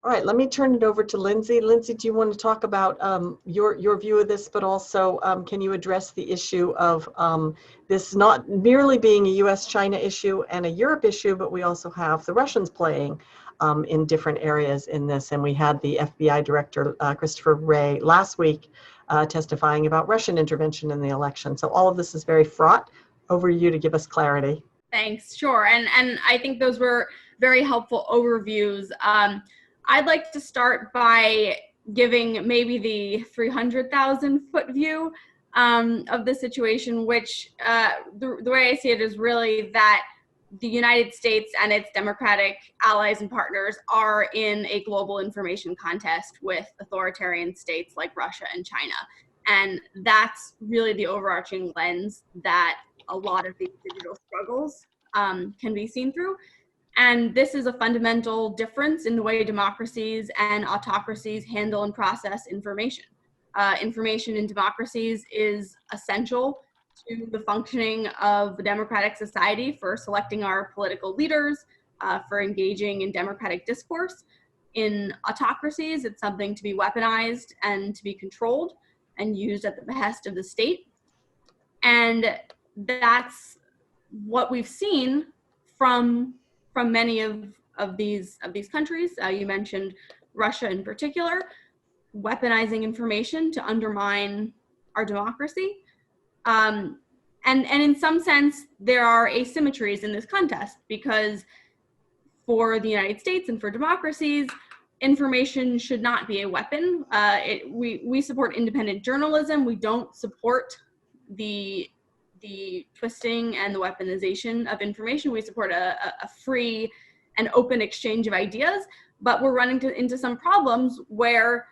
All right, let me turn it over to Lindsay. Lindsay, do you want to talk about your view of this, but also can you address the issue of this not merely being a US-China issue and a Europe issue, but we also have the Russians playing in different areas in this. And we had the FBI Director, Christopher Wray, last week testifying about Russian intervention in the election. So all of this is very fraught. Over to you to give us clarity. Thanks, sure. And I think those were very helpful overviews. I'd like to start by giving maybe the 300,000 foot view of the situation, which the way I see it is really that the United States and its democratic allies and partners are in a global information contest with authoritarian states like Russia and China. And that's really the overarching lens that a lot of these digital struggles can be seen through. And this is a fundamental difference in the way democracies and autocracies handle and process information. Information in democracies is essential to the functioning of a democratic society, for selecting our political leaders, for engaging in democratic discourse. In autocracies, it's something to be weaponized and to be controlled and used at the behest of the state. And that's what we've seen from many of these countries. You mentioned Russia in particular, weaponizing information to undermine our democracy. And in some sense, there are asymmetries in this contest, because for the United States and for democracies, information should not be a weapon. We support independent journalism. We don't support the twisting and the weaponization of information. We support a free and open exchange of ideas, but we're running into some problems where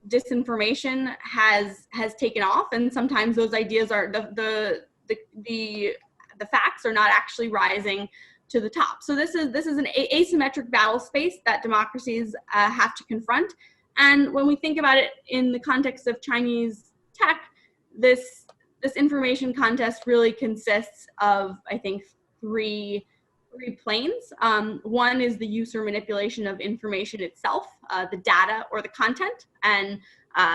disinformation has taken off, and sometimes those ideas are the facts are not actually rising to the top. So this is an asymmetric battle space that democracies have to confront. And when we think about it in the context of Chinese tech, this information contest really consists of, I think, three planes. One is the use or manipulation of information itself, the data or the content. And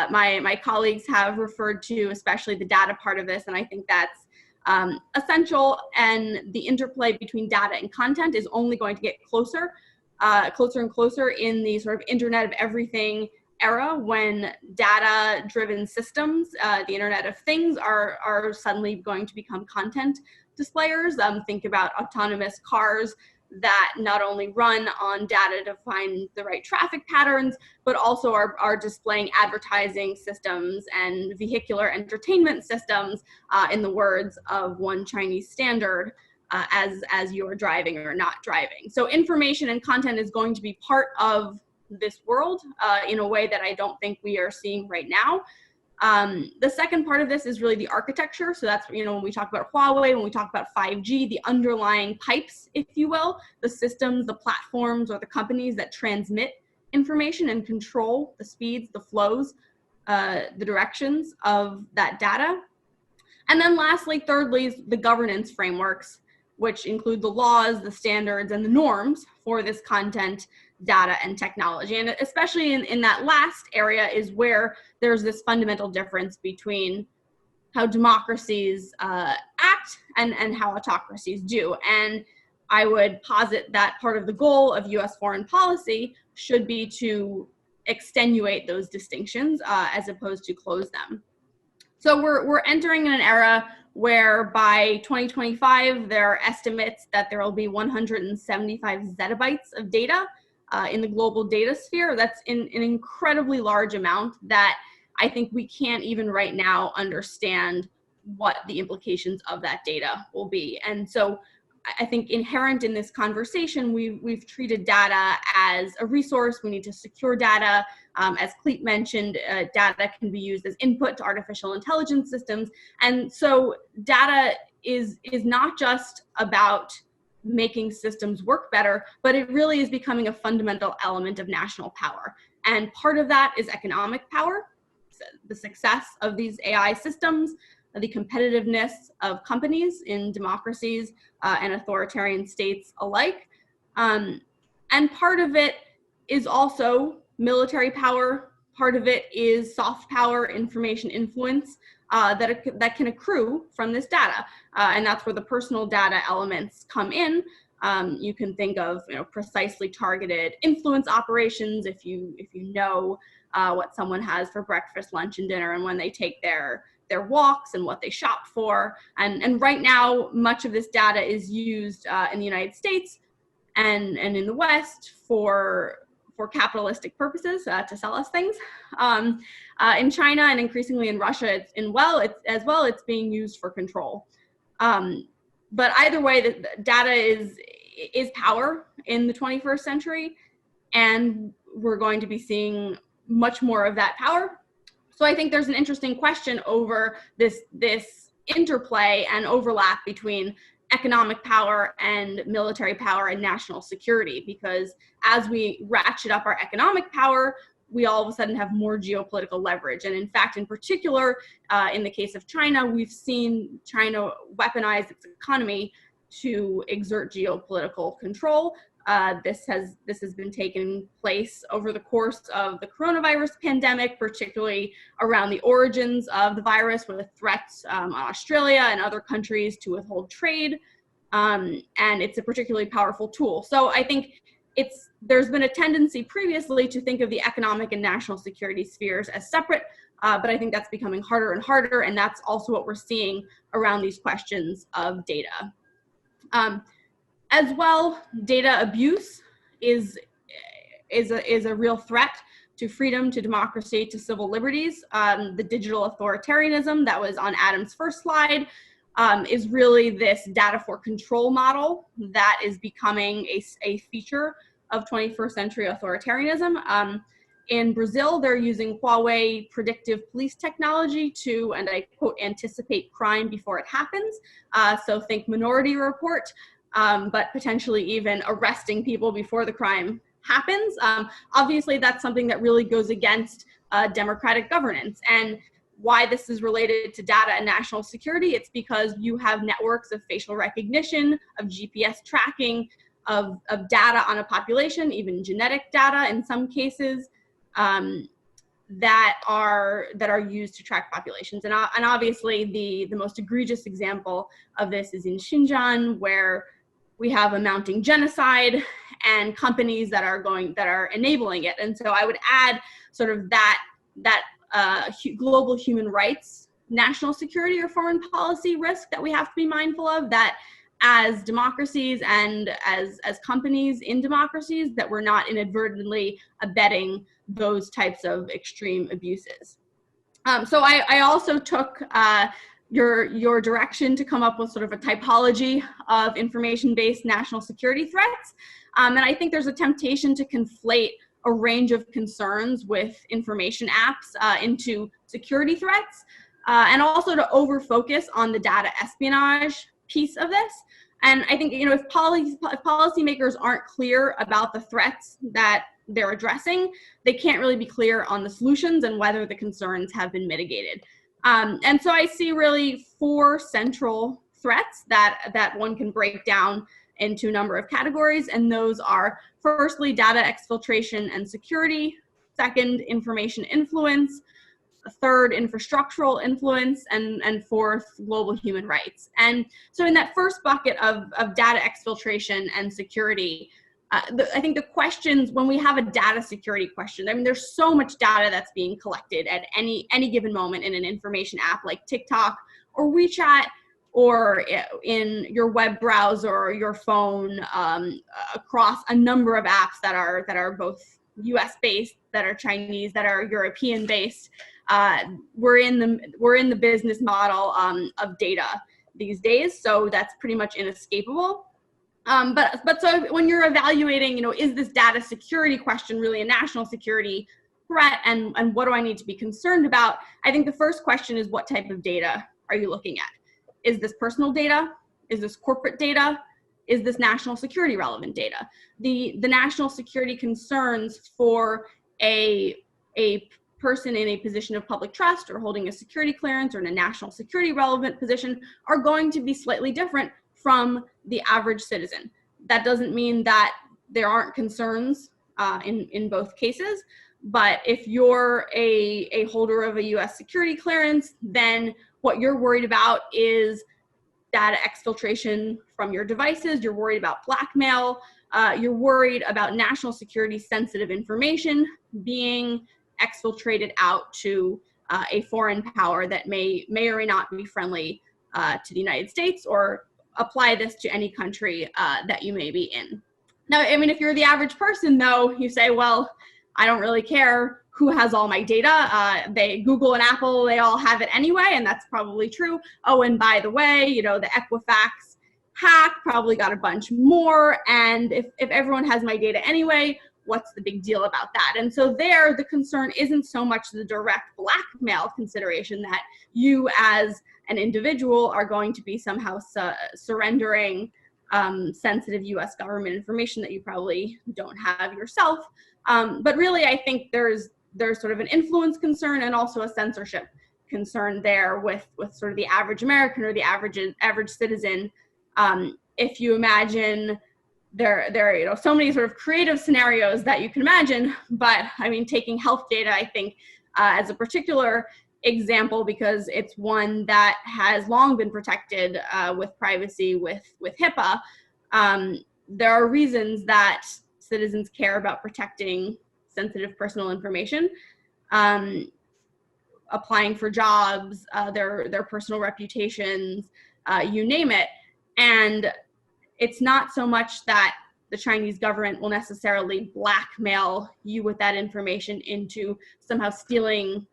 my colleagues have referred to especially the data part of this, and I think that's essential. And the interplay between data and content is only going to get closer and closer in the sort of Internet of Everything era, when data-driven systems, the Internet of Things, are suddenly going to become content displayers. Think about autonomous cars that not only run on data to find the right traffic patterns, but also are displaying advertising systems and vehicular entertainment systems, in the words of one Chinese standard, as you're driving or not driving. So information and content is going to be part of this world in a way that I don't think we are seeing right now. The second part of this is really the architecture. So that's, when we talk about Huawei, when we talk about 5G, the underlying pipes, if you will, the systems, the platforms, or the companies that transmit information and control the speeds, the flows, the directions of that data. And then lastly, thirdly, is the governance frameworks, which include the laws, the standards, and the norms for this content, data, and technology. And especially in that last area is where there's this fundamental difference between how democracies act and how autocracies do. And I would posit that part of the goal of US foreign policy should be to extenuate those distinctions as opposed to close them. So we're entering an era where by 2025, there are estimates that there will be 175 zettabytes of data in the global data sphere. That's an incredibly large amount that I think we can't even right now understand what the implications of that data will be. And so I think inherent in this conversation, we've treated data as a resource. We need to secure data. As Cleet mentioned, data can be used as input to artificial intelligence systems. And so data is not just about making systems work better, but it really is becoming a fundamental element of national power. And part of that is economic power, the success of these AI systems, the competitiveness of companies in democracies and authoritarian states alike. And part of it is also military power. Part of it is soft power, information influence that can accrue from this data. And that's where the personal data elements come in. You can think of precisely targeted influence operations if you know what someone has for breakfast, lunch, and dinner, and when they take their walks and what they shop for. And right now, much of this data is used in the United States and in the West for capitalistic purposes to sell us things. In China and increasingly in Russia, it's being used for control. But either way, the data is power in the 21st century, and we're going to be seeing much more of that power. So I think there's an interesting question over this interplay and overlap between economic power and military power and national security, because as we ratchet up our economic power, we all of a sudden have more geopolitical leverage. And in fact, in particular, in the case of China, we've seen China weaponize its economy to exert geopolitical control. This has been taking place over the course of the coronavirus pandemic, particularly around the origins of the virus, with threats on Australia and other countries to withhold trade. And it's a particularly powerful tool. So I think there's been a tendency previously to think of the economic and national security spheres as separate, but I think that's becoming harder and harder, and that's also what we're seeing around these questions of data. As well, data abuse is a real threat to freedom, to democracy, to civil liberties. The digital authoritarianism that was on Adam's first slide is really this data for control model that is becoming a feature of 21st century authoritarianism. In Brazil, they're using Huawei predictive police technology to, and I quote, anticipate crime before it happens. So think Minority Report. But potentially even arresting people before the crime happens. Obviously, that's something that really goes against democratic governance. And why this is related to data and national security, it's because you have networks of facial recognition, of GPS tracking, of data on a population, even genetic data in some cases, that are used to track populations. And obviously, the most egregious example of this is in Xinjiang, where we have a mounting genocide and companies that are enabling it. And so I would add sort of that global human rights, national security or foreign policy risk that we have to be mindful of, that as democracies and as companies in democracies, that we're not inadvertently abetting those types of extreme abuses. So I also took your direction to come up with sort of a typology of information-based national security threats. And I think there's a temptation to conflate a range of concerns with information apps into security threats, and also to over-focus on the data espionage piece of this. And I think, if policymakers aren't clear about the threats that they're addressing, they can't really be clear on the solutions and whether the concerns have been mitigated. And so I see really 4 central threats that one can break down into a number of categories. And those are, firstly, data exfiltration and security. Second, information influence. Third, infrastructural influence. And fourth, global human rights. And so in that first bucket of data exfiltration and security, I think the questions, when we have a data security question, I mean, there's so much data that's being collected at any given moment in an information app like TikTok or WeChat, or in your web browser or your phone, across a number of apps that are both US based, that are Chinese, that are European based. We're in the business model of data these days, so that's pretty much inescapable. But so when you're evaluating, is this data security question really a national security threat, and what do I need to be concerned about? I think the first question is, what type of data are you looking at? Is this personal data? Is this corporate data? Is this national security relevant data? The national security concerns for a person in a position of public trust or holding a security clearance or in a national security relevant position are going to be slightly different from the average citizen. That doesn't mean that there aren't concerns in both cases. But if you're a holder of a US security clearance, then what you're worried about is data exfiltration from your devices, you're worried about blackmail, you're worried about national security sensitive information being exfiltrated out to a foreign power that may or may not be friendly to the United States, or apply this to any country that you may be in. Now, I mean, if you're the average person, though, you say, well, I don't really care who has all my data. Google and Apple, they all have it anyway, and that's probably true. Oh, and by the way, you know, the Equifax hack probably got a bunch more, and if everyone has my data anyway, what's the big deal about that? And so there, the concern isn't so much the direct blackmail consideration that you as an individual are going to be somehow surrendering sensitive US government information that you probably don't have yourself. But really, I think there's sort of an influence concern and also a censorship concern there with sort of the average American or the average citizen. If you imagine there are, you know, so many sort of creative scenarios that you can imagine, but I mean, taking health data, I think, as a particular example, because it's one that has long been protected with privacy, with HIPAA. There are reasons that citizens care about protecting sensitive personal information, applying for jobs, their personal reputations, you name it. And it's not so much that the Chinese government will necessarily blackmail you with that information into somehow stealing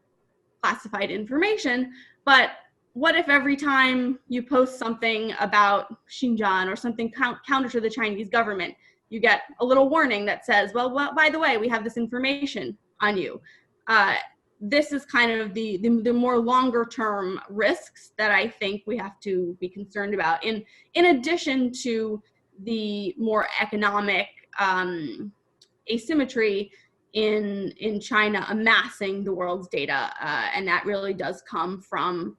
classified information, but what if every time you post something about Xinjiang or something counter to the Chinese government, you get a little warning that says, well, by the way, we have this information on you. This is kind of the more longer term risks that I think we have to be concerned about, in addition to the more economic asymmetry in China amassing the world's data, and that really does come from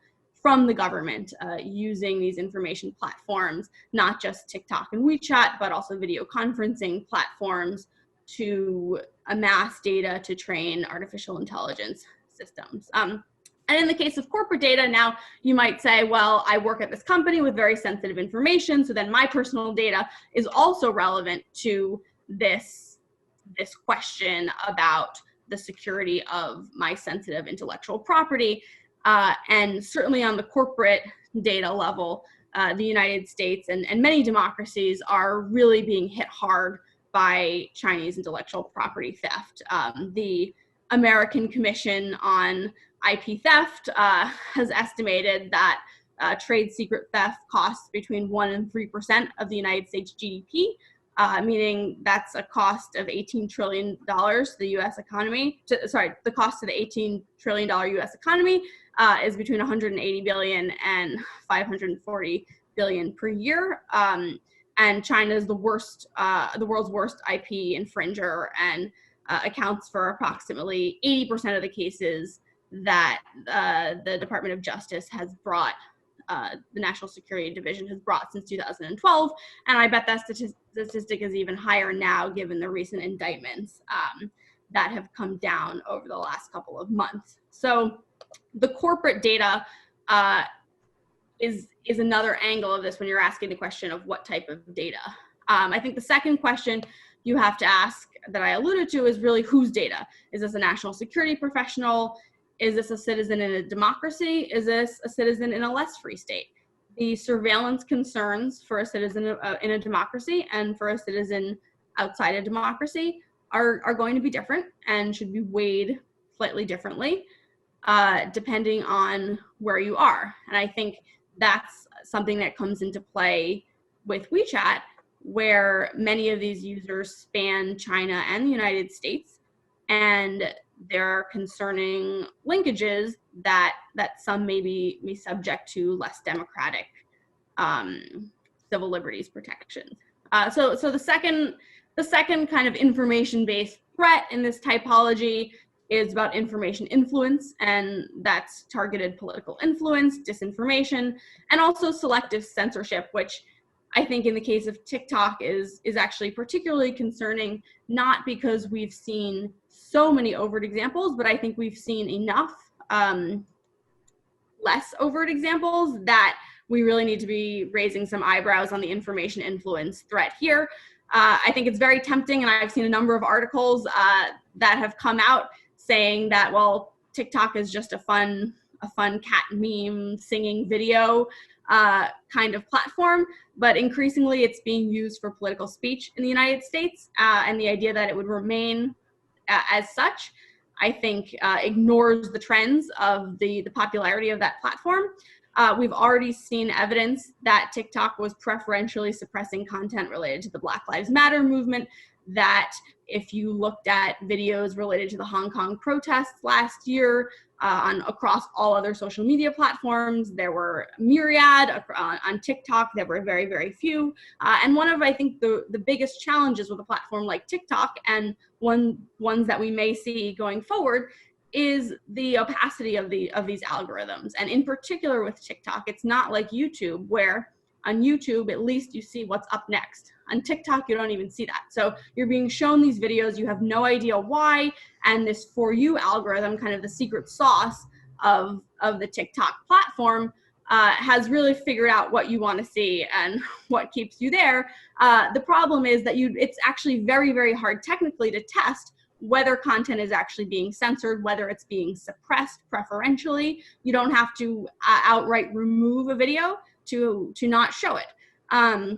the government using these information platforms, not just TikTok and WeChat, but also video conferencing platforms to amass data to train artificial intelligence systems. And in the case of corporate data, now you might say, well, I work at this company with very sensitive information, so then my personal data is also relevant to this question about the security of my sensitive intellectual property. And certainly on the corporate data level, the United States and many democracies are really being hit hard by Chinese intellectual property theft. The American Commission on IP Theft has estimated that trade secret theft costs between 1% and 3% of the United States GDP, meaning that's a cost of $18 trillion to the U.S. economy. The cost of the $18 trillion U.S. economy is between 180 billion and 540 billion per year. And China is the world's worst IP infringer, and accounts for approximately 80% of the cases that the Department of Justice has brought, the National Security Division has brought since 2012. And I bet that statistic is even higher now, given the recent indictments that have come down over the last couple of months. So the corporate data is another angle of this when you're asking the question of what type of data. I think the second question you have to ask that I alluded to is really whose data? Is this a national security professional? Is this a citizen in a democracy? Is this a citizen in a less free state? The surveillance concerns for a citizen in a democracy and for a citizen outside a democracy are going to be different and should be weighed slightly differently depending on where you are. And I think that's something that comes into play with WeChat, where many of these users span China and the United States, and there are concerning linkages that some may be subject to less democratic civil liberties protections. So the second kind of information-based threat in this typology is about information influence, and that's targeted political influence, disinformation, and also selective censorship, which I think in the case of TikTok is actually particularly concerning, not because we've seen so many overt examples, but I think we've seen enough less overt examples that we really need to be raising some eyebrows on the information influence threat here. I think it's very tempting, and I've seen a number of articles that have come out saying that, well, TikTok is just a fun cat meme singing video kind of platform, but increasingly it's being used for political speech in the United States, and the idea that it would remain as such, I think, ignores the trends of the popularity of that platform. We've already seen evidence that TikTok was preferentially suppressing content related to the Black Lives Matter movement, that if you looked at videos related to the Hong Kong protests last year across all other social media platforms, there were myriad. On TikTok, there were very, very few. And one of, I think, the biggest challenges with a platform like TikTok, and ones that we may see going forward, is the opacity of these algorithms. And in particular with TikTok, it's not like YouTube, where on YouTube, at least you see what's up next. On TikTok, you don't even see that. So you're being shown these videos, you have no idea why, and this For You algorithm, kind of the secret sauce of the TikTok platform, has really figured out what you want to see and what keeps you there. The problem is that it's actually very, very hard technically to test whether content is actually being censored, whether it's being suppressed preferentially. You don't have to outright remove a video to not show it.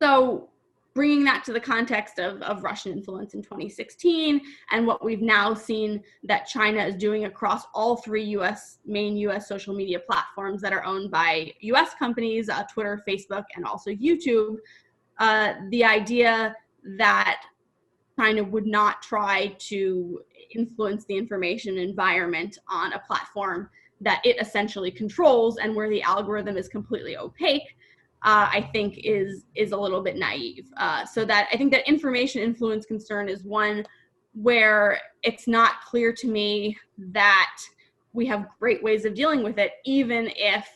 So bringing that to the context of Russian influence in 2016 and what we've now seen that China is doing across all three main US social media platforms that are owned by US companies, Twitter, Facebook, and also YouTube, the idea that China would not try to influence the information environment on a platform that it essentially controls and where the algorithm is completely opaque, I think is a little bit naive. So that I think that information influence concern is one where it's not clear to me that we have great ways of dealing with it, even if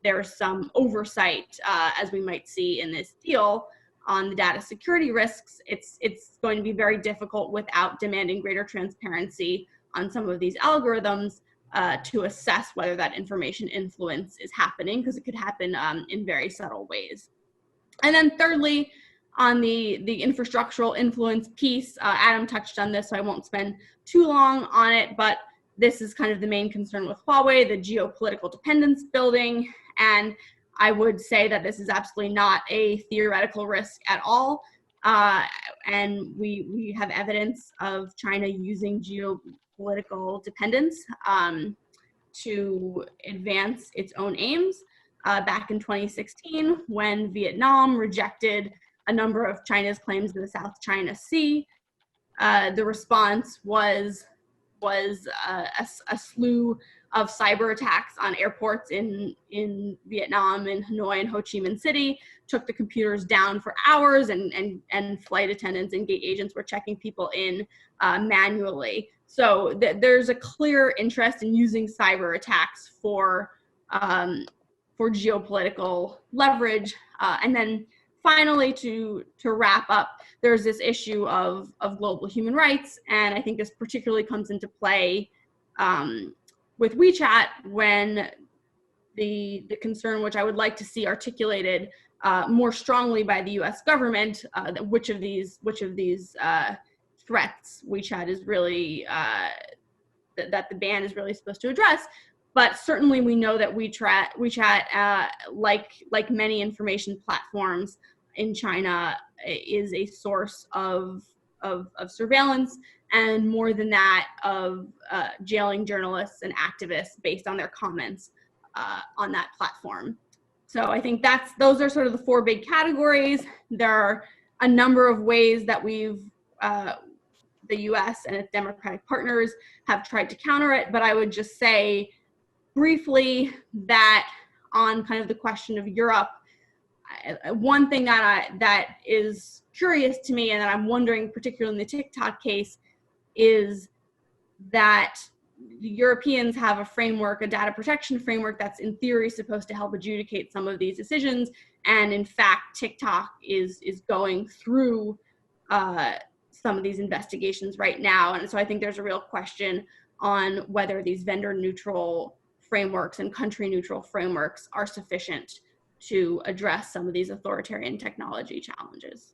there's some oversight, as we might see in this deal, on the data security risks. It's going to be very difficult without demanding greater transparency on some of these algorithms to assess whether that information influence is happening, because it could happen in very subtle ways. And then thirdly, on the infrastructural influence piece, Adam touched on this, so I won't spend too long on it, but this is kind of the main concern with Huawei, the geopolitical dependence building. And I would say that this is absolutely not a theoretical risk at all. And we have evidence of China using geopolitical dependence to advance its own aims. Back in 2016, when Vietnam rejected a number of China's claims to the South China Sea, the response was a slew of cyber attacks on airports in Vietnam, in Hanoi and Ho Chi Minh City, took the computers down for hours, and flight attendants and gate agents were checking people in manually. So there's a clear interest in using cyber attacks for geopolitical leverage. And then finally, to wrap up, there's this issue of global human rights, and I think this particularly comes into play with WeChat, when the concern, which I would like to see articulated more strongly by the U.S. government, which of these threats WeChat is really that the ban is really supposed to address. But certainly we know that WeChat, like many information platforms in China, is a source of surveillance, and more than that, of jailing journalists and activists based on their comments on that platform. So I think those are sort of the four big categories. There are a number of ways that the U.S. and its democratic partners have tried to counter it, but I would just say briefly that on kind of the question of Europe, one thing that is curious to me, and that I'm wondering, particularly in the TikTok case, is that the Europeans have a framework, a data protection framework that's in theory supposed to help adjudicate some of these decisions. And in fact, TikTok is going through some of these investigations right now. And so I think there's a real question on whether these vendor neutral frameworks and country neutral frameworks are sufficient to address some of these authoritarian technology challenges.